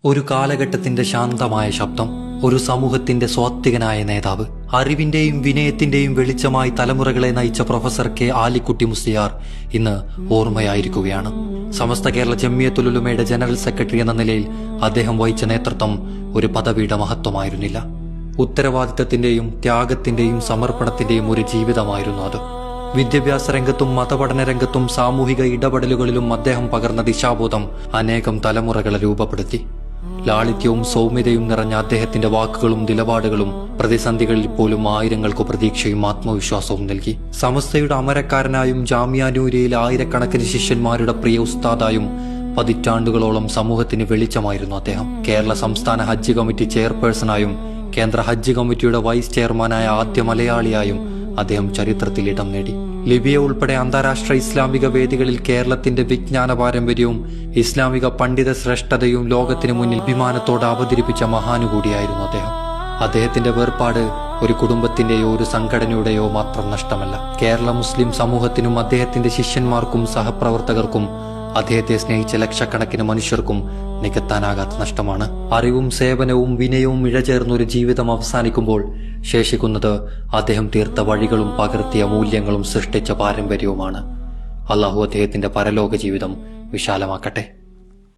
ഒരു കാലഘട്ടത്തിന്റെ ശാന്തമായ ശബ്ദം, ഒരു സമൂഹത്തിന്റെ സ്വാത്വികനായ നേതാവ്, അറിവിന്റെയും വിനയത്തിന്റെയും വെളിച്ചമായി തലമുറകളെ നയിച്ച പ്രൊഫസർ കെ ആലിക്കുട്ടി മുസ്ലിയാർ ഇന്ന് ഓർമ്മയായിരിക്കുകയാണ്. സമസ്ത കേരള ജമിയത്തുൽ ഉലമയുടെ ജനറൽ സെക്രട്ടറി എന്ന നിലയിൽ അദ്ദേഹം വഹിച്ച നേതൃത്വം ഒരു പദവിയുടെ മഹത്വമായിരുന്നില്ല. ഉത്തരവാദിത്തത്തിന്റെയും ത്യാഗത്തിന്റെയും സമർപ്പണത്തിന്റെയും ഒരു ജീവിതമായിരുന്നു അത്. വിദ്യാഭ്യാസ രംഗത്തും മതപഠന രംഗത്തും സാമൂഹിക ഇടപെടലുകളിലും അദ്ദേഹം പകർന്ന ദിശാബോധം അനേകം തലമുറകളെ രൂപപ്പെടുത്തി. ലാളിത്യവും സൗമ്യതയും നിറഞ്ഞ അദ്ദേഹത്തിന്റെ വാക്കുകളും നിലപാടുകളും പ്രതിസന്ധികളിൽ പോലും ആയിരങ്ങൾക്ക് പ്രതീക്ഷയും ആത്മവിശ്വാസവും നൽകി. സമസ്തയുടെ അമരക്കാരനായും ജാമിഅ നൂരിയയിലെ ആയിരക്കണക്കിന് ശിഷ്യന്മാരുടെ പ്രിയ ഉസ്താദായും പതിറ്റാണ്ടുകളോളം സമൂഹത്തിന് വെളിച്ചമായിരുന്നു അദ്ദേഹം. കേരള സംസ്ഥാന ഹജ്ജ് കമ്മിറ്റി ചെയർപേഴ്സണായും കേന്ദ്ര ഹജ്ജ് കമ്മിറ്റിയുടെ വൈസ് ചെയർമാനായ ആദ്യ മലയാളിയായും അദ്ദേഹം ചരിത്രത്തിൽ ഇടം നേടി. ലിബിയ ഉൾപ്പെടെ അന്താരാഷ്ട്ര ഇസ്ലാമിക വേദികളിൽ കേരളത്തിന്റെ വിജ്ഞാന പാരമ്പര്യവും ഇസ്ലാമിക പണ്ഡിത ശ്രേഷ്ഠതയും ലോകത്തിന് മുന്നിൽ അഭിമാനത്തോടെ അവതരിപ്പിച്ച മഹാനുകൂടിയായിരുന്നു അദ്ദേഹം. അദ്ദേഹത്തിന്റെ വേർപാട് ഒരു കുടുംബത്തിന്റെയോ ഒരു സംഘടനയുടെയോ മാത്രം നഷ്ടമല്ല. കേരള മുസ്ലിം സമൂഹത്തിനും അദ്ദേഹത്തിന്റെ ശിഷ്യന്മാർക്കും സഹപ്രവർത്തകർക്കും അദ്ദേഹത്തെ സ്നേഹിച്ച ലക്ഷക്കണക്കിന് മനുഷ്യർക്കും നികത്താനാകാത്ത നഷ്ടമാണ്. അറിവും സേവനവും വിനയവും ഇഴചേർന്ന ഒരു ജീവിതം അവസാനിക്കുമ്പോൾ ശേഷിക്കുന്നത് അദ്ദേഹം തീർത്ത വഴികളും പകർത്തിയ മൂല്യങ്ങളും സൃഷ്ടിച്ച പാരമ്പര്യവുമാണ്. അള്ളാഹു അദ്ദേഹത്തിന്റെ പരലോക ജീവിതം വിശാലമാക്കട്ടെ.